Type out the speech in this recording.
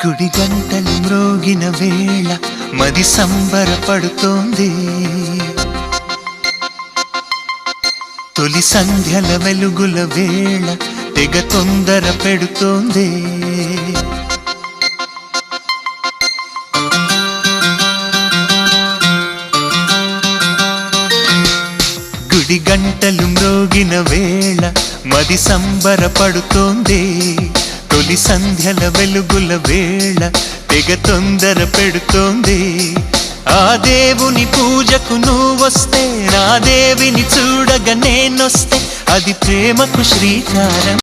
గుడి గంటలు మ్రోగిన వేళ మది సంబరపడుతోంది. తొలి సంధ్యల వెలుగుల వేళ తెగ తొందర పెడుతోంది. గుడి గంటలు మ్రోగిన వేళ మది సంబరపడుతోంది. తొలి సంధ్యల వెలుగుల వేళ తెగ తొందర పెడుతోంది. ఆ దేవుని పూజకు నువ్వొస్తే, నా దేవిని చూడగా నేనొస్తే, అది ప్రేమకు శ్రీకారం.